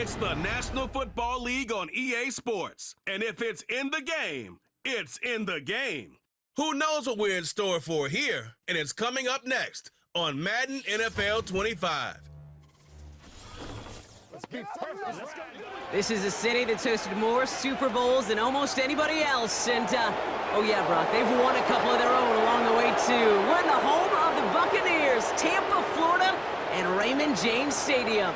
It's the National Football League on EA Sports. And if it's in the game, it's in the game. Who knows what we're in store for here? And it's coming up next on Madden NFL 25. This is a city that's hosted more Super Bowls than almost anybody else. And, oh yeah, Brock, they've won a couple of their own along the way, too. We're in the home of the Buccaneers, Tampa, Florida, and Raymond James Stadium.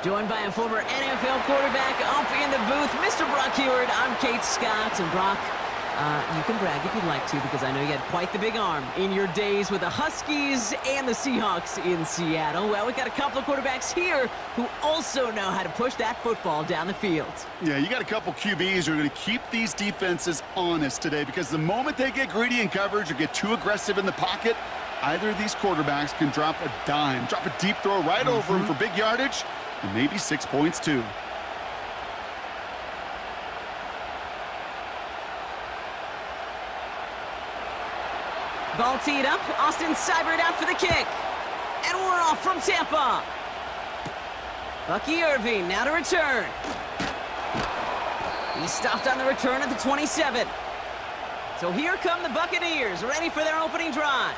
Joined by a former NFL quarterback up in the booth, Mr. Brock Heward. I'm Kate Scott, and Brock, you can brag if you'd like to, because I know you had quite the big arm in your days with the Huskies and the Seahawks in Seattle. Well, we've got a couple of quarterbacks here who also know how to push that football down the field. Yeah, you got a couple QBs who are going to keep these defenses honest today, because the moment they get greedy in coverage or get too aggressive in the pocket, either of these quarterbacks can drop a dime, drop a deep throw right over him for big yardage, and maybe 6 points too. Ball teed up. Austin Seibert out for the kick. And we're off from Tampa. Bucky Irving now to return. He stopped on the return at the 27. So here come the Buccaneers, ready for their opening drive.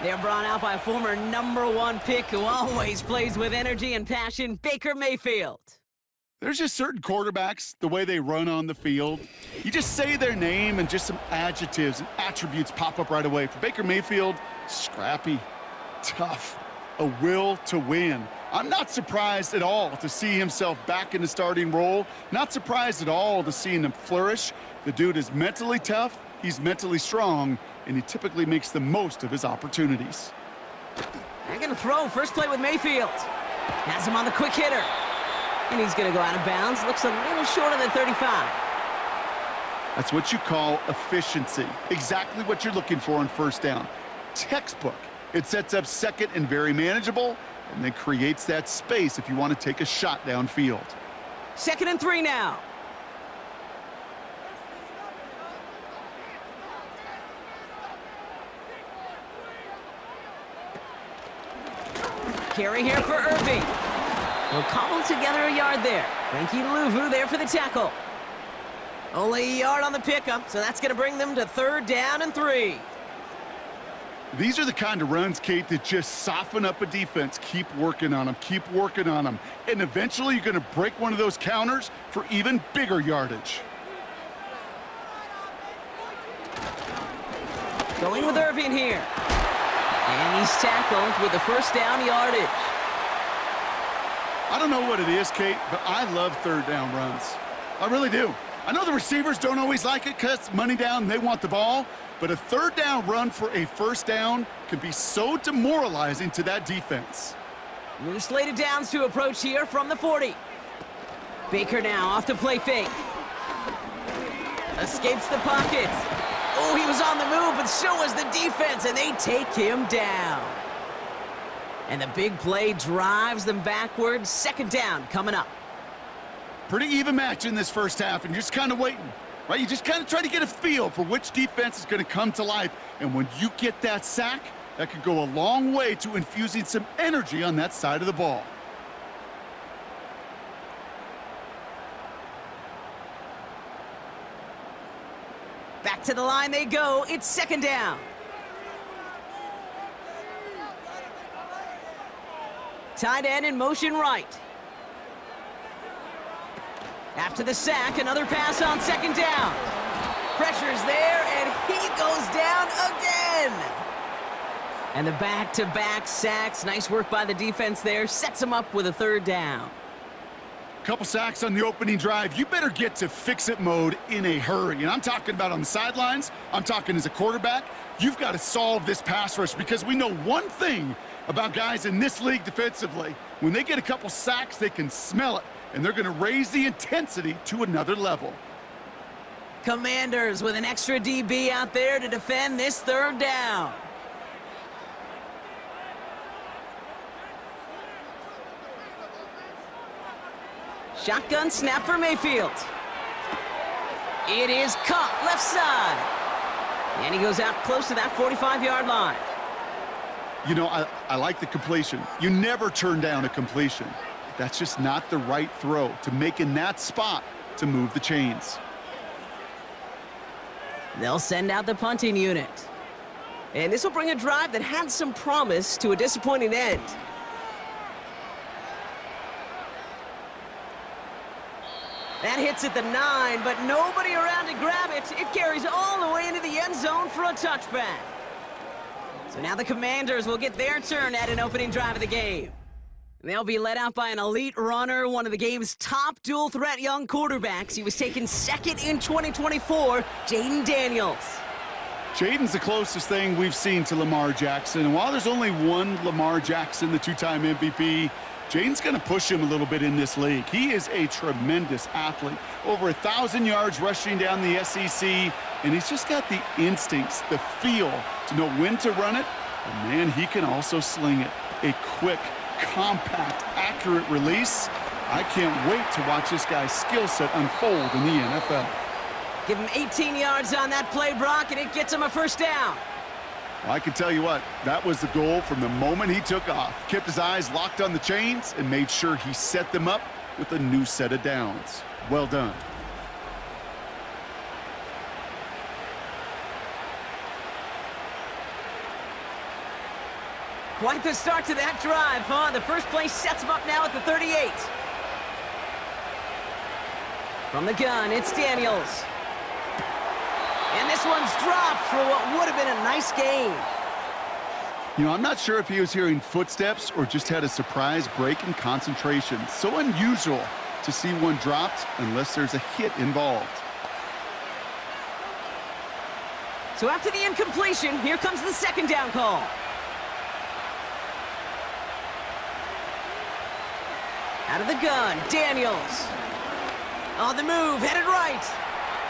They're brought out by a former #1 pick who always plays with energy and passion, Baker Mayfield. There's just certain quarterbacks, the way they run on the field. You just say their name and just some adjectives and attributes pop up right away. For Baker Mayfield, scrappy, tough, a will to win. I'm not surprised at all to see himself back in the starting role. Not surprised at all to see him flourish. The dude is mentally tough, he's mentally strong, and he typically makes the most of his opportunities. They're going to throw. First play with Mayfield. Has him on the quick hitter. And he's going to go out of bounds. Looks a little short of the 35. That's what you call efficiency. Exactly what you're looking for on first down. Textbook. It sets up second and very manageable, and then creates that space if you want to take a shot downfield. 2nd and 3 now. Carry here for Irving. He'll cobble together a yard there. Frankie Louvu there for the tackle. Only a yard on the pickup, so that's going to bring them to 3rd down and 3. These are the kind of runs, Kate, that just soften up a defense. Keep working on them, keep working on them. And eventually you're going to break one of those counters for even bigger yardage. Going with Irving here. And he's tackled with the first down yardage. I don't know what it is, Kate, but I love 3rd down runs. I really do. I know the receivers don't always like it because it's money down and they want the ball, but a 3rd down run for a first down can be so demoralizing to that defense. New slated downs to approach here from the 40. Baker now off to play fake. Escapes the pocket. Oh, he was on the move, but so was the defense, and they take him down. And the big play drives them backwards. 2nd down coming up. Pretty even match in this first half, and you're just kind of waiting, right? You just kind of try to get a feel for which defense is going to come to life. And when you get that sack, that could go a long way to infusing some energy on that side of the ball. Back to the line they go. It's 2nd down. Tight end in motion right. After the sack, another pass on 2nd down. Pressure's there, and he goes down again. And the back-to-back sacks. Nice work by the defense there. Sets him up with a 3rd down. Couple sacks on the opening drive. You better get to fix-it mode in a hurry. And I'm talking about on the sidelines. I'm talking as a quarterback. You've got to solve this pass rush, because we know one thing about guys in this league defensively. When they get a couple sacks, they can smell it, and they're going to raise the intensity to another level. Commanders with an extra DB out there to defend this 3rd down. Shotgun snap for Mayfield. It is caught left side. And he goes out close to that 45-yard line. You know, I like the completion. You never turn down a completion. That's just not the right throw to make in that spot to move the chains. They'll send out the punting unit. And this will bring a drive that had some promise to a disappointing end. That hits at the 9, but nobody around to grab it. It carries all the way into the end zone for a touchback. So now the Commanders will get their turn at an opening drive of the game. They'll be led out by an elite runner, one of the game's top dual-threat young quarterbacks. He was taken second in 2024, Jaden Daniels. Jaden's the closest thing we've seen to Lamar Jackson. And while there's only one Lamar Jackson, the two-time MVP, Jaden's going to push him a little bit in this league. He is a tremendous athlete. Over 1,000 yards rushing down the SEC, and he's just got the instincts, the feel to know when to run it. And man, he can also sling it. A quick, compact, accurate release. I can't wait to watch this guy's skill set unfold in the NFL. Give him 18 yards on that play, Brock, and it gets him a first down. Well, I can tell you what, that was the goal from the moment he took off. Kept his eyes locked on the chains and made sure he set them up with a new set of downs. Well done. Quite the start to that drive, huh? The first play sets him up now at the 38. From the gun, it's Daniels. And this one's dropped for what would have been a nice gain. You know, I'm not sure if he was hearing footsteps or just had a surprise break in concentration. So unusual to see one dropped unless there's a hit involved. So after the incompletion, here comes the second down call. Out of the gun, Daniels. On the move, headed right.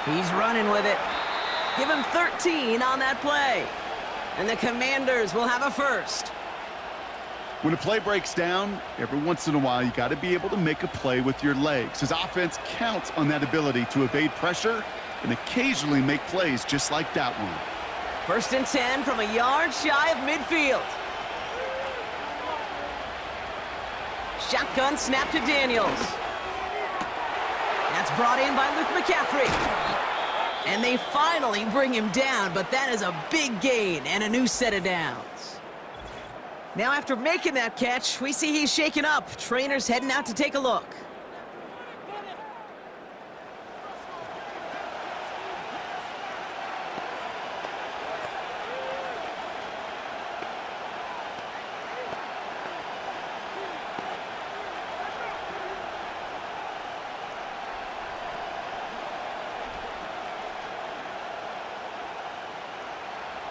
He's running with it. Give him 13 on that play. And the Commanders will have a first. When a play breaks down, every once in a while, you got to be able to make a play with your legs. His offense counts on that ability to evade pressure and occasionally make plays just like that one. First and 10 from a yard shy of midfield. Shotgun snap to Daniels. That's brought in by Luke McCaffrey. And they finally bring him down, but that is a big gain and a new set of downs. Now after making that catch, we see he's shaken up. Trainer's heading out to take a look.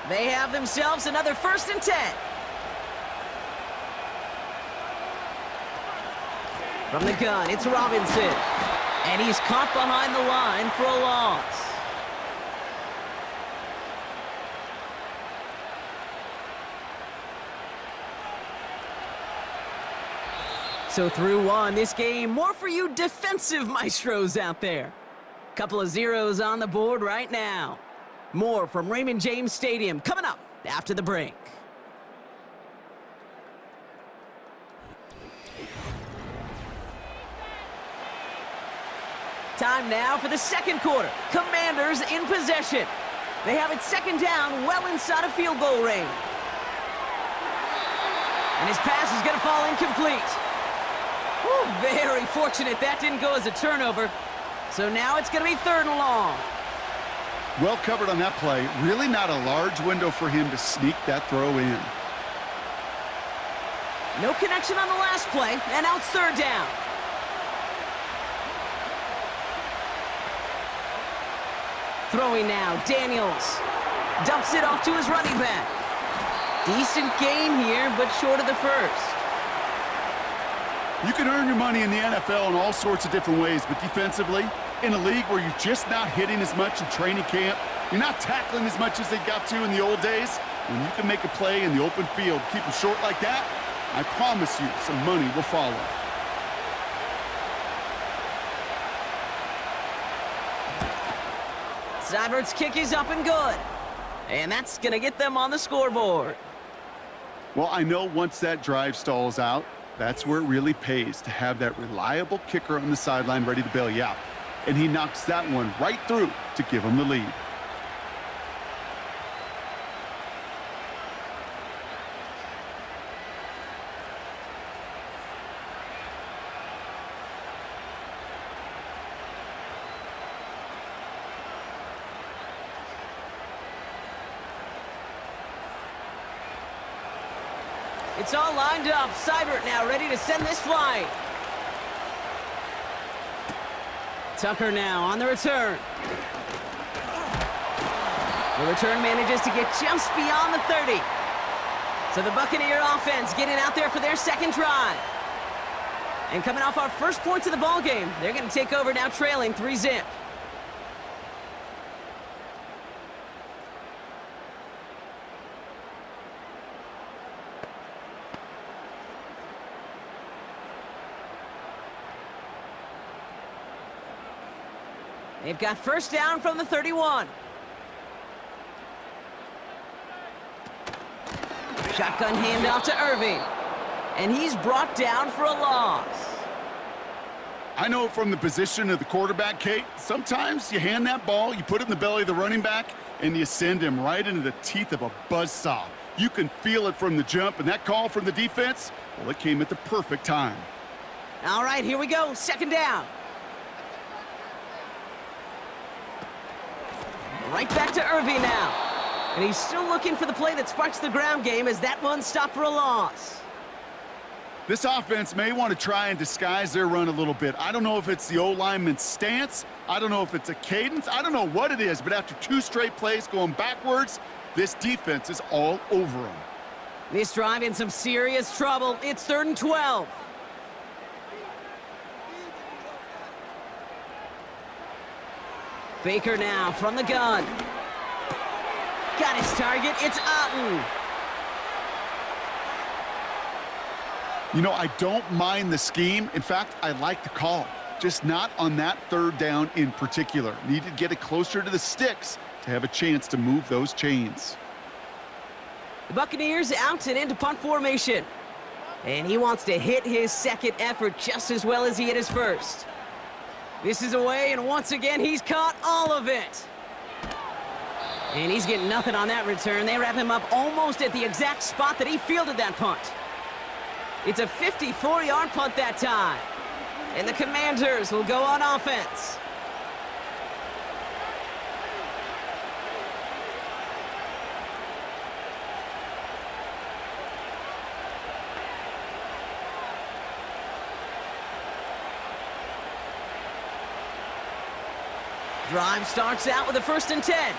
They have themselves another first and 10. From the gun, it's Robinson. And he's caught behind the line for a loss. So through one, this game, more for you defensive maestros out there. Couple of zeros on the board right now. More from Raymond James Stadium coming up after the break. Time now for the second quarter. Commanders in possession. They have it second down, well inside of field goal range. And his pass is going to fall incomplete. Whew, very fortunate that didn't go as a turnover. So now it's going to be third and long. Well covered on that play. Really not a large window for him to sneak that throw in. No connection on the last play, and now it's third down. Throwing now, Daniels. Dumps it off to his running back. Decent gain here, but short of the first. You can earn your money in the NFL in all sorts of different ways, but defensively, in a league where you're just not hitting as much in training camp, you're not tackling as much as they got to in the old days, when you can make a play in the open field, keep them short like that, I promise you some money will follow. Seibert's kick is up and good. And that's going to get them on the scoreboard. Well, I know once that drive stalls out, That's where it really pays to have that reliable kicker on the sideline ready to bail you out. And he knocks that one right through to give him the lead. It's all lined up. Seibert now ready to send this flight. Tucker now on the return. The return manages to get just beyond the 30. So the Buccaneer offense getting out there for their second drive. And coming off our first points of the ball game, they're going to take over now trailing 3-zip. They've got first down from the 31. Shotgun handoff to Irving. And he's brought down for a loss. I know from the position of the quarterback, Kate, sometimes you hand that ball, you put it in the belly of the running back, and you send him right into the teeth of a buzzsaw. You can feel it from the jump, and that call from the defense, well, it came at the perfect time. All right, here we go. Second down. Right back to Irving now. And he's still looking for the play that sparks the ground game as that one stopped for a loss. This offense may want to try and disguise their run a little bit. I don't know if it's the O-lineman's stance. I don't know if it's a cadence. I don't know what it is, but after 2 straight plays going backwards, this defense is all over them. This drive in some serious trouble. It's 3rd and 12. Baker now from the gun. Got his target. It's Otten. You know, I don't mind the scheme. In fact, I like the call. Just not on that 3rd down in particular. Need to get it closer to the sticks to have a chance to move those chains. The Buccaneers out and into punt formation. And he wants to hit his second effort just as well as he hit his first. This is away, and once again, he's caught all of it. And he's getting nothing on that return. They wrap him up almost at the exact spot that he fielded that punt. It's a 54-yard punt that time. And the Commanders will go on offense. Drive starts out with a 1st and 10.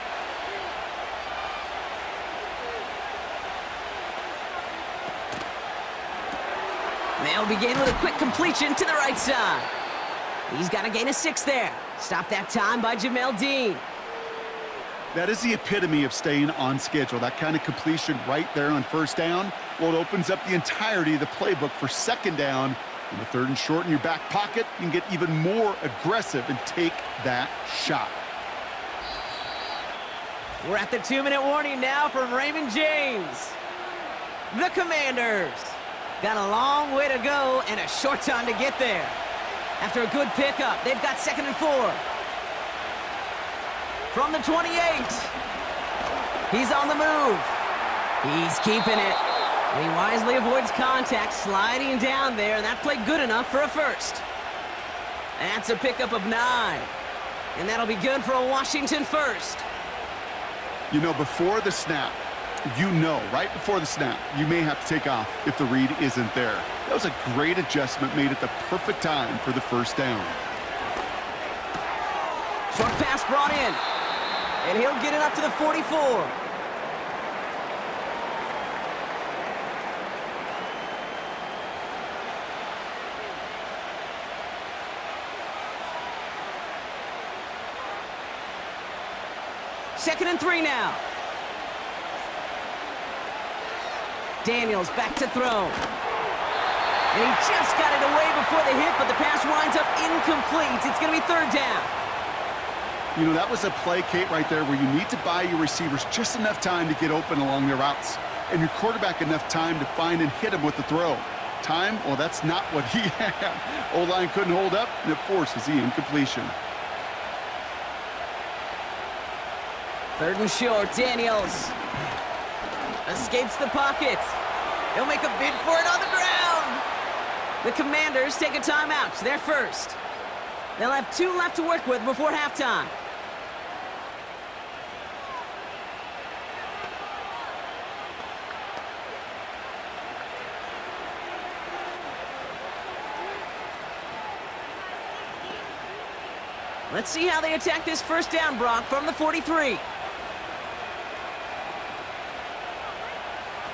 They'll begin with a quick completion to the right side. He's got a gain of 6 there. Stopped that time by Jamel Dean. That is the epitome of staying on schedule. That kind of completion right there on 1st down. Well, it opens up the entirety of the playbook for 2nd down. In the 3rd and short in your back pocket, you can get even more aggressive and take that shot. We're at the 2-minute warning now from Raymond James. The Commanders got a long way to go and a short time to get there. After a good pickup, they've got 2nd and 4. From the 28. He's on the move. He's keeping it. And he wisely avoids contact, sliding down there, and that played good enough for a first. That's a pickup of 9. And that'll be good for a Washington first. You know, before the snap, right before the snap, you may have to take off if the read isn't there. That was a great adjustment made at the perfect time for the 1st down. Short pass brought in. And he'll get it up to the 44. Second and 3 now. Daniels back to throw. And he just got it away before the hit, but the pass winds up incomplete. It's going to be 3rd down. You know, that was a play, Kate, right there where you need to buy your receivers just enough time to get open along their routes and your quarterback enough time to find and hit him with the throw. Time, well, that's not what he had. O-line couldn't hold up, and it forces the incompletion. 3rd and short, Daniels escapes the pocket. He'll make a bid for it on the ground. The Commanders take a timeout. They're first. They'll have 2 left to work with before halftime. Let's see how they attack this first down, Brock, from the 43.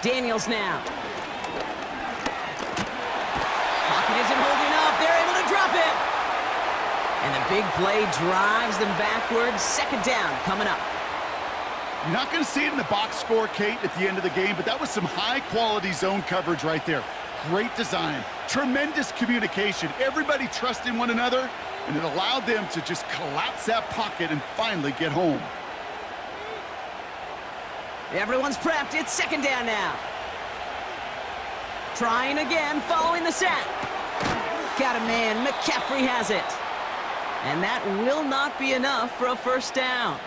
Daniels now. Pocket isn't holding up. They're able to drop it. And the big play drives them backwards. 2nd down coming up. You're not going to see it in the box score, Kate, at the end of the game, but that was some high-quality zone coverage right there. Great design, tremendous communication. Everybody trusting one another, and it allowed them to just collapse that pocket and finally get home. Everyone's prepped. It's 2nd down now. Trying again, following the sack. Got a man. McCaffrey has it. And that will not be enough for a first down.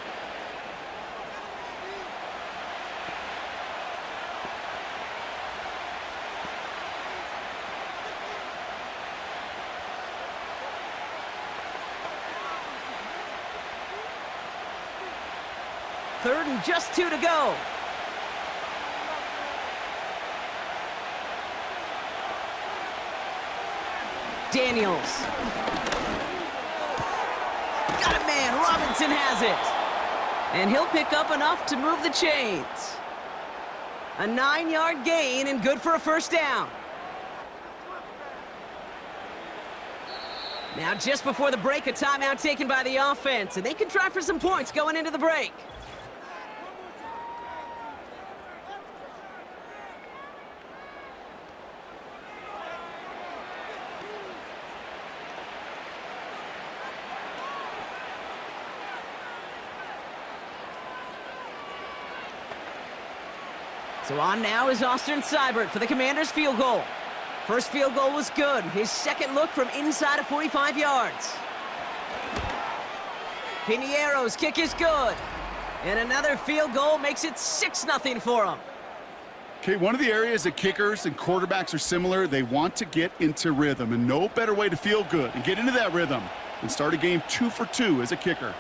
Third and just 2 to go. Daniels. Got a man. Robinson has it. And he'll pick up enough to move the chains. A 9-yard gain and good for a first down. Now just before the break, a timeout taken by the offense, and they can try for some points going into the break. So on now is Austin Seibert for the Commanders' field goal. First field goal was good. His second look from inside of 45 yards. Piniero's kick is good. And another field goal makes it 6-0 for him. Okay, one of the areas that kickers and quarterbacks are similar, they want to get into rhythm, and no better way to feel good and get into that rhythm than start a game 2 for 2 as a kicker.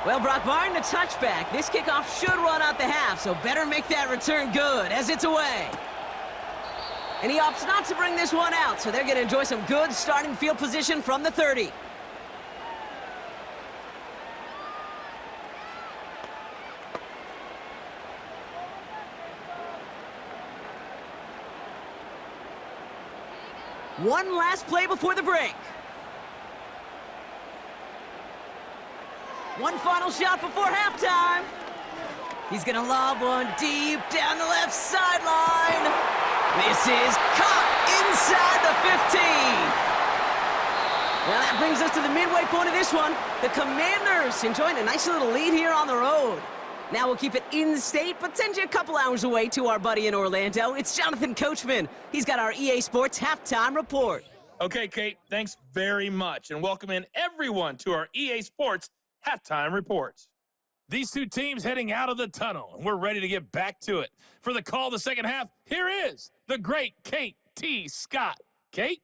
Well, Brock, barring the touchback, this kickoff should run out the half, so better make that return good as it's away. And he opts not to bring this one out, so they're going to enjoy some good starting field position from the 30. One last play before the break. One final shot before halftime. He's gonna lob one deep down the left sideline. This is caught inside the 15. Now that brings us to the midway point of this one. The Commanders enjoying a nice little lead here on the road. Now we'll keep it in state, but send you a couple hours away to our buddy in Orlando. It's Jonathan Coachman. He's got our EA Sports halftime report. Okay, Kate, thanks very much, and welcome in everyone to our EA Sports halftime reports. These two teams heading out of the tunnel, and we're ready to get back to it. For the call of the second half, here is the great Kate T. Scott. Kate?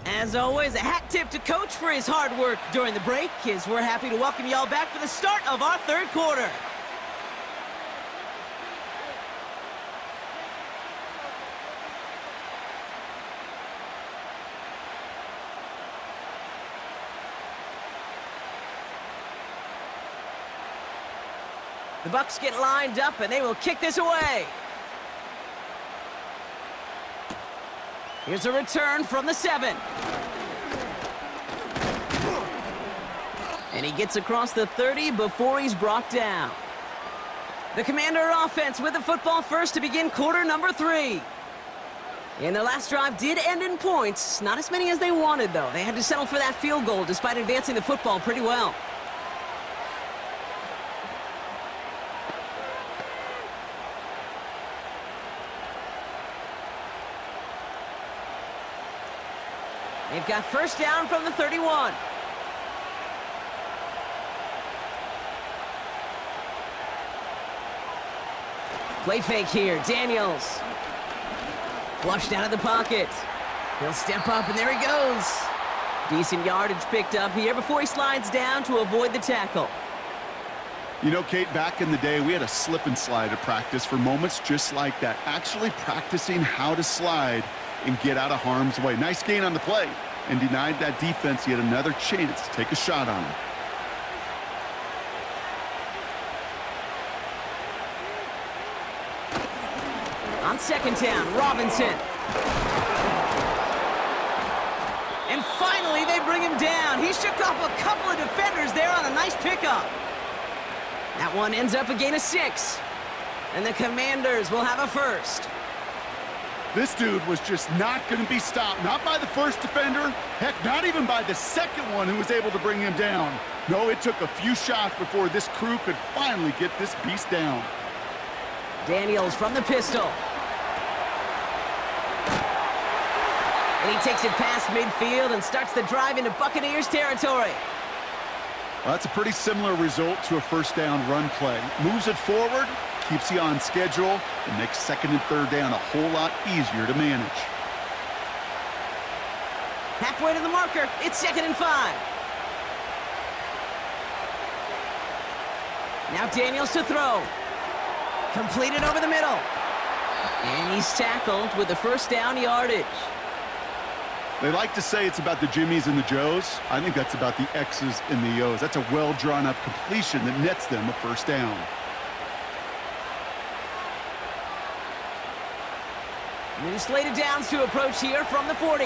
As always, a hat tip to Coach for his hard work during the break, as we're happy to welcome y'all back for the start of our third quarter. The Bucs get lined up, and they will kick this away. Here's a return from the 7. And he gets across the 30 before he's brought down. The Commander offense with the football first to begin quarter number 3. And their last drive did end in points. Not as many as they wanted, though. They had to settle for that field goal despite advancing the football pretty well. They've got first down from the 31. Play fake here, Daniels. Flushed out of the pocket. He'll step up, and there he goes. Decent yardage picked up here before he slides down to avoid the tackle. You know, Kate, back in the day, we had a slip and slide at practice for moments just like that. Actually practicing how to slide and get out of harm's way. Nice gain on the play, and denied that defense yet another chance to take a shot on him. On second down, Robinson. And finally, they bring him down. He shook off a couple of defenders there on a nice pickup. That one ends up a gain of 6. And the Commanders will have a first. This dude was just not going to be stopped. Not by the first defender. Heck, not even by the second one who was able to bring him down. No, it took a few shots before this crew could finally get this beast down. Daniels from the pistol. And he takes it past midfield and starts the drive into Buccaneers territory. Well, that's a pretty similar result to a first down run play. Moves it forward, keeps you on schedule, and makes second and third down a whole lot easier to manage. Halfway to the marker, it's 2nd and 5. Now Daniels to throw. Completed over the middle. And he's tackled with the first down yardage. They like to say it's about the Jimmies and the Joes. I think that's about the X's and the O's. That's a well-drawn-up completion that nets them a first down. New slated downs to approach here from the 40.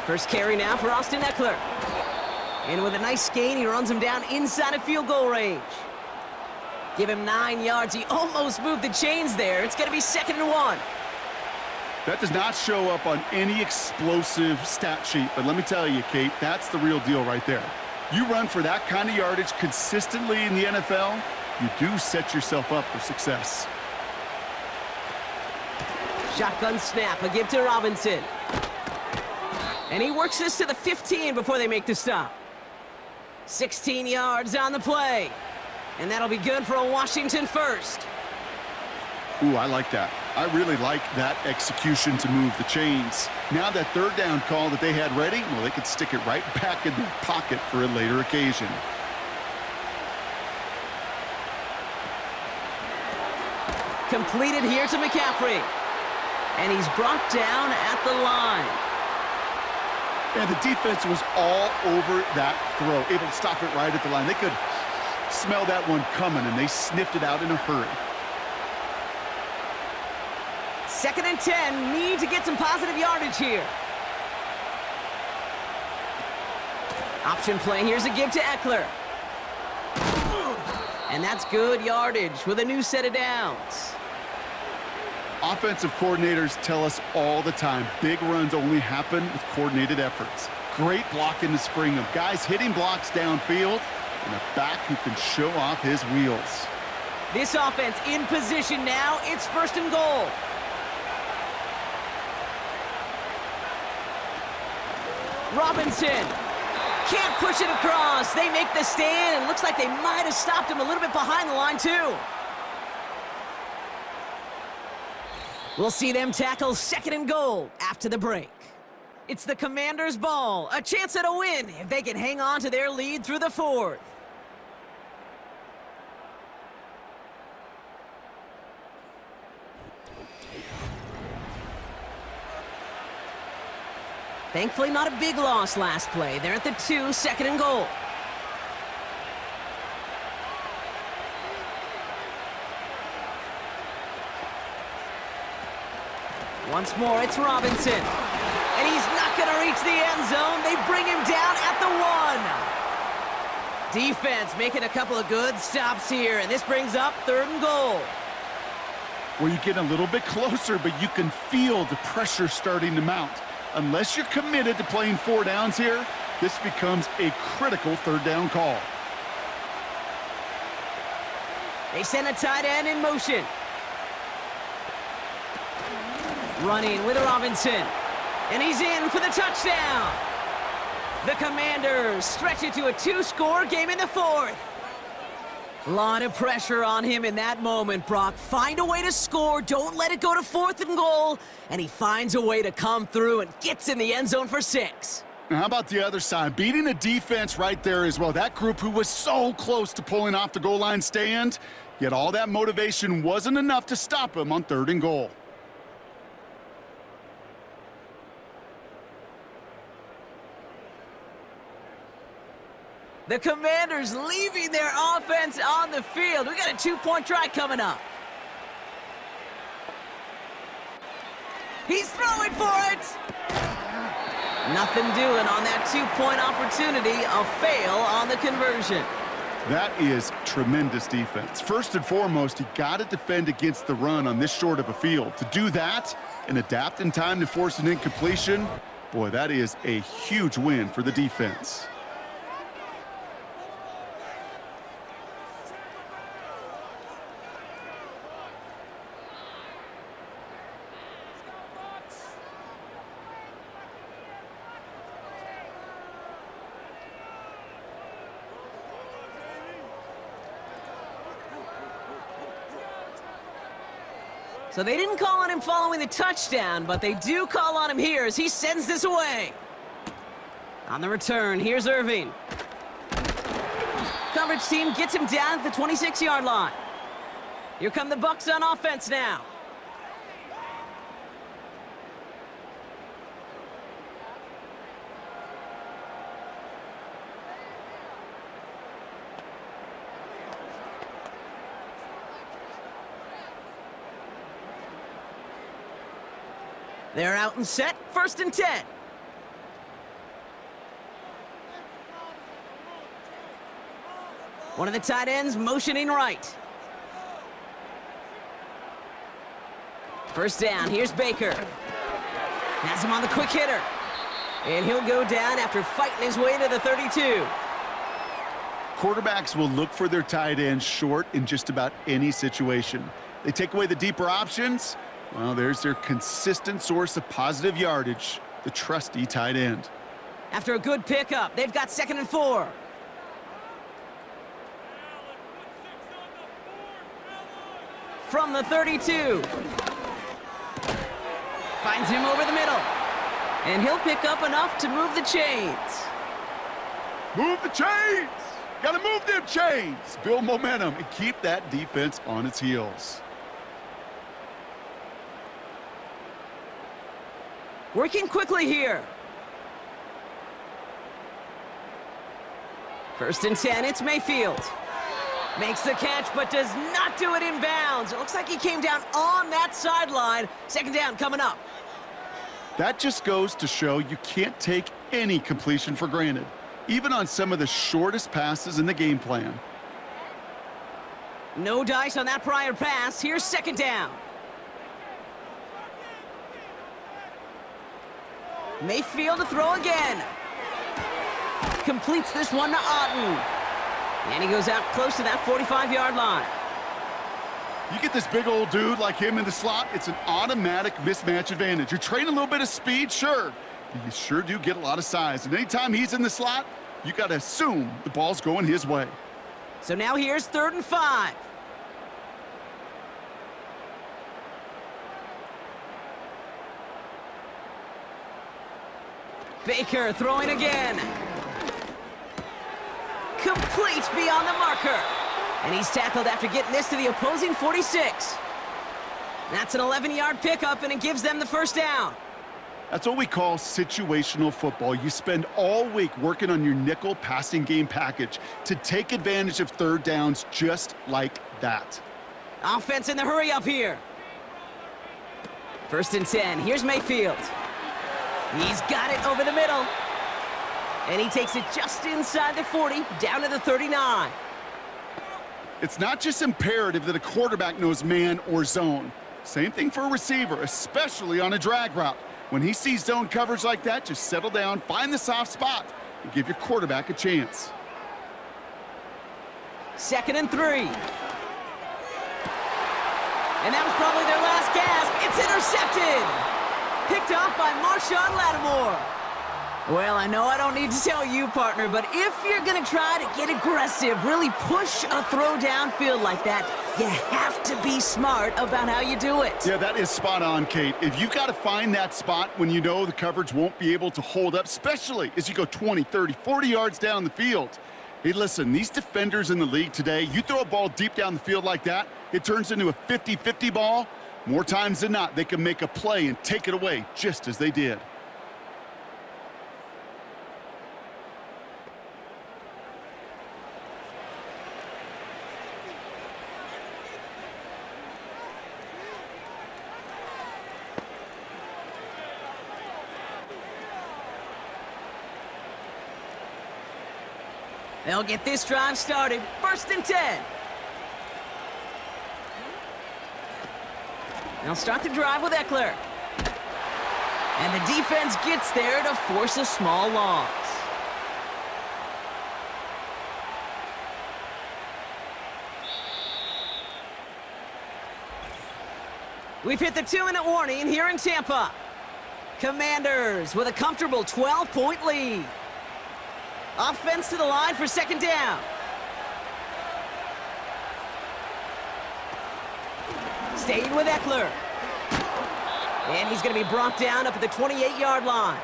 First carry now for Austin Eckler. And with a nice gain, he runs him down inside of field goal range. Give him 9 yards. He almost moved the chains there. It's going to be 2nd and 1. That does not show up on any explosive stat sheet, but let me tell you, Kate, that's the real deal right there. You run for that kind of yardage consistently in the NFL, you do set yourself up for success. Shotgun snap, a give to Robinson. And he works this to the 15 before they make the stop. 16 yards on the play. And that'll be good for a Washington first. Ooh, I like that. I really like that execution to move the chains. Now that third down call that they had ready, well, they could stick it right back in their pocket for a later occasion. Completed here to McCaffrey. And he's brought down at the line. And the defense was all over that throw, able to stop it right at the line. They could smell that one coming, and they sniffed it out in a hurry. 2nd and 10, need to get some positive yardage here. Option play, here's a give to Eckler. And that's good yardage with a new set of downs. Offensive coordinators tell us all the time, big runs only happen with coordinated efforts. Great blocking to spring them. Guys hitting blocks downfield, and a back who can show off his wheels. This offense in position now. It's 1st and goal. Robinson can't push it across. They make the stand, and looks like they might have stopped him a little bit behind the line, too. We'll see them tackle 2nd and goal after the break. It's the Commanders' ball. A chance at a win if they can hang on to their lead through the 4th. Thankfully, not a big loss last play. They're at the 2, 2nd and goal. Once more, it's Robinson. And And he's not going to reach the end zone. They bring him down at the 1. Defense making a couple of good stops here, and this brings up 3rd and goal. Well, you get a little bit closer, but you can feel the pressure starting to mount. Unless you're committed to playing 4 downs here, this becomes a critical 3rd down call. They send a tight end in motion. Running with Robinson. And he's in for the touchdown. The Commanders stretch it to a 2-score game in the 4th. A lot of pressure on him in that moment, Brock. Find a way to score. Don't let it go to 4th and goal. And he finds a way to come through and gets in the end zone for 6. Now, how about the other side? Beating the defense right there as well. That group who was so close to pulling off the goal line stand, yet all that motivation wasn't enough to stop him on 3rd and goal. The Commanders leaving their offense on the field. We got a 2-point try coming up. He's throwing for it. Nothing doing on that 2-point opportunity. A fail on the conversion. That is tremendous defense. First and foremost, you got to defend against the run on this short of a field. To do that and adapt in time to force an incompletion, boy, that is a huge win for the defense. So they didn't call on him following the touchdown, but they do call on him here as he sends this away. On the return, here's Irving. Coverage team gets him down at the 26-yard line. Here come the Bucs on offense now. They're out and set, 1st and 10. One of the tight ends motioning right. 1st down, here's Baker. Has him on the quick hitter. And he'll go down after fighting his way to the 32. Quarterbacks will look for their tight ends short in just about any situation. They take away the deeper options. Well, there's their consistent source of positive yardage, the trusty tight end. After a good pickup, they've got 2nd and 4. From the 32. Finds him over the middle. And he'll pick up enough to move the chains. Move the chains! Gotta move them chains! Build momentum and keep that defense on its heels. Working quickly here. 1st and 10, it's Mayfield. Makes the catch, but does not do it in bounds. It looks like he came down on that sideline. 2nd down coming up. That just goes to show you can't take any completion for granted, even on some of the shortest passes in the game plan. No dice on that prior pass. Here's 2nd down. Mayfield to throw again. Completes this one to Otten. And he goes out close to that 45-yard line. You get this big old dude like him in the slot, it's an automatic mismatch advantage. You're trading a little bit of speed, sure. But you sure do get a lot of size. And anytime he's in the slot, you got to assume the ball's going his way. So now here's 3rd and 5. Baker throwing again. Complete beyond the marker. And he's tackled after getting this to the opposing 46. That's an 11-yard pickup, and it gives them the 1st down. That's what we call situational football. You spend all week working on your nickel passing game package to take advantage of 3rd downs just like that. Offense in the hurry up here. 1st and 10. Here's Mayfield. He's got it over the middle. And he takes it just inside the 40, down to the 39. It's not just imperative that a quarterback knows man or zone. Same thing for a receiver, especially on a drag route. When he sees zone coverage like that, just settle down, find the soft spot, and give your quarterback a chance. 2nd and 3. And that was probably their last gasp. It's intercepted. Picked off by Marshawn Lattimore. Well, I know I don't need to tell you, partner, but if you're going to try to get aggressive, really push a throw downfield like that, you have to be smart about how you do it. Yeah, that is spot on, Kate. If you've got to find that spot when you know the coverage won't be able to hold up, especially as you go 20, 30, 40 yards down the field. Hey, listen, these defenders in the league today, you throw a ball deep down the field like that, it turns into a 50-50 ball. More times than not, they can make a play and take it away just as they did. They'll get this drive started. 1st and 10. They'll start the drive with Eckler. And the defense gets there to force a small loss. We've hit the 2-minute warning here in Tampa. Commanders with a comfortable 12-point lead. Offense to the line for 2nd down. Staying with Eckler. And he's going to be brought down up at the 28-yard line.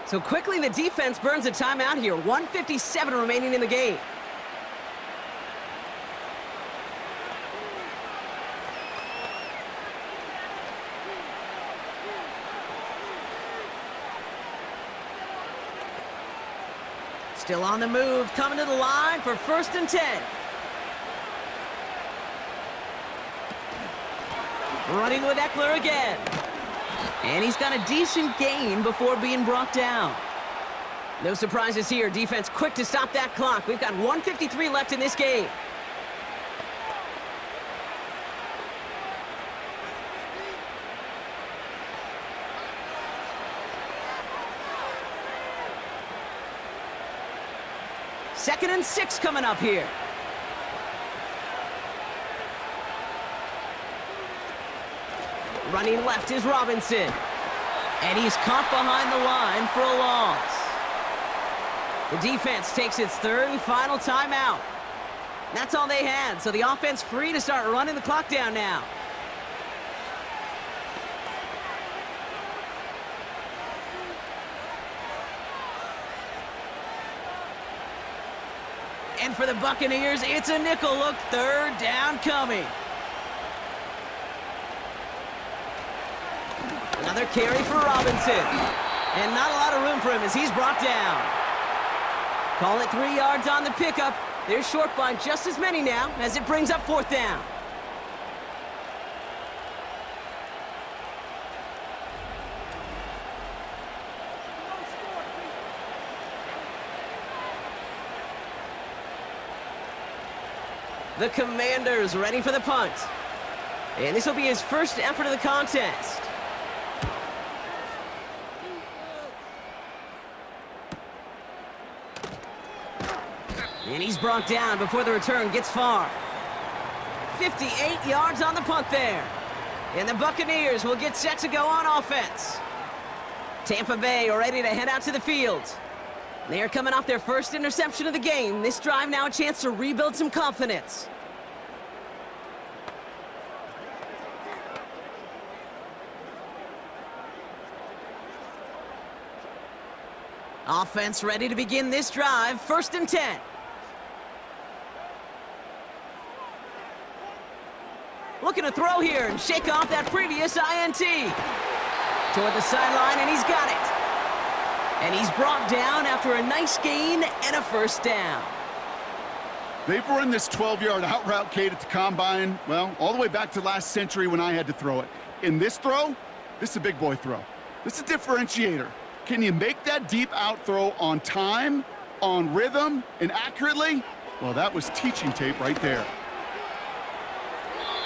So quickly the defense burns a timeout here. 1:57 remaining in the game. Still on the move, coming to the line for 1st and 10. Running with Eckler again. And he's got a decent gain before being brought down. No surprises here. Defense quick to stop that clock. We've got 1:53 left in this game. Second and 6 coming up here. Running left is Robinson. And he's caught behind the line for a loss. The defense takes its 3rd and final timeout. That's all they had, so the offense free to start running the clock down now. And for the Buccaneers, it's a nickel look. 3rd down coming. Another carry for Robinson. And not a lot of room for him as he's brought down. Call it 3 yards on the pickup. They're short by just as many now as it brings up 4th down. The Commanders ready for the punt. And this will be his first effort of the contest. And he's brought down before the return gets far. 58 yards on the punt there. And the Buccaneers will get set to go on offense. Tampa Bay are ready to head out to the field. They are coming off their first interception of the game. This drive now a chance to rebuild some confidence. Offense ready to begin this drive. 1st and 10. Looking to throw here and shake off that previous INT. Toward the sideline, and he's got it. And he's brought down after a nice gain and a 1st down. They've run this 12-yard out route, Kate, at the combine, well, all the way back to last century when I had to throw it. In this throw, this is a big boy throw. This is a differentiator. Can you make that deep out throw on time, on rhythm, and accurately? Well, that was teaching tape right there.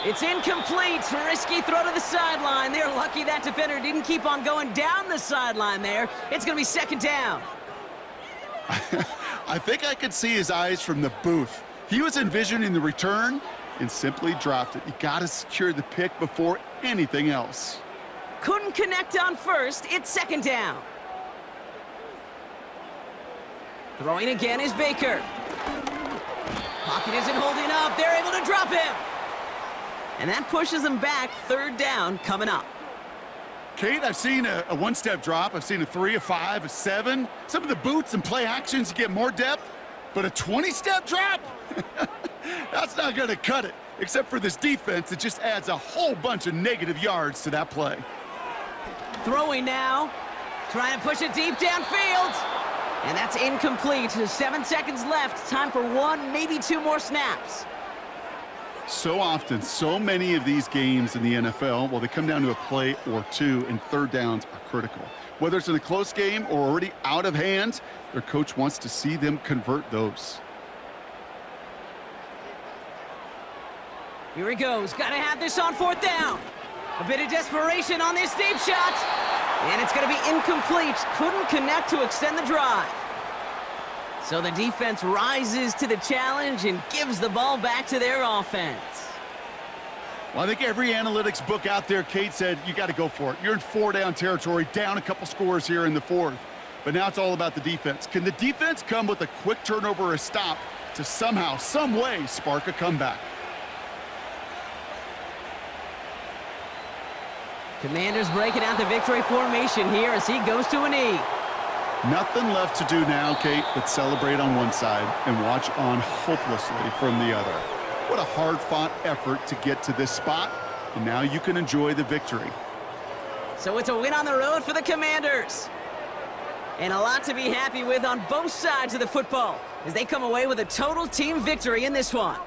It's incomplete. Risky throw to the sideline. They're lucky that defender didn't keep on going down the sideline there. It's going to be second down. I think I could see his eyes from the booth. He was envisioning the return and simply dropped it. You got to secure the pick before anything else. Couldn't connect on first. It's second down. Throwing again is Baker. Pocket isn't holding up. They're able to drop him. And that pushes them back. Third down coming up. Kate, I've seen a one-step drop. I've seen a 3, a 5, a 7. Some of the boots and play actions you get more depth. But a 20-step drop? That's not going to cut it. Except for this defense, it just adds a whole bunch of negative yards to that play. Throwing now. Trying to push it deep downfield. And that's incomplete. 7 seconds left. Time for 1, maybe 2 more snaps. So often, so many of these games in the NFL, well, they come down to a play or two, and third downs are critical. Whether it's in a close game or already out of hand, their coach wants to see them convert those. Here he goes. Got to have this on fourth down. A bit of desperation on this deep shot. And it's going to be incomplete. Couldn't connect to extend the drive. So the defense rises to the challenge and gives the ball back to their offense. Well, I think every analytics book out there, Kate, said you got to go for it. You're in 4-down territory, down a couple scores here in the fourth. But now it's all about the defense. Can the defense come with a quick turnover or a stop to somehow, some way, spark a comeback? Commanders breaking out the victory formation here as he goes to a knee. Nothing left to do now, Kate, but celebrate on one side and watch on hopelessly from the other. What a hard-fought effort to get to this spot, and now you can enjoy the victory. So it's a win on the road for the Commanders. And a lot to be happy with on both sides of the football as they come away with a total team victory in this one.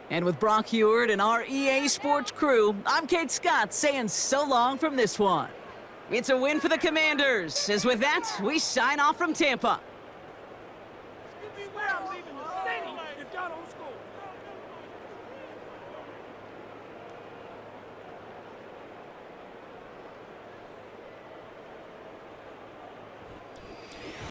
And with Brock Heward and our EA Sports crew, I'm Kate Scott saying so long from this one. It's a win for the Commanders, as with that, we sign off from Tampa.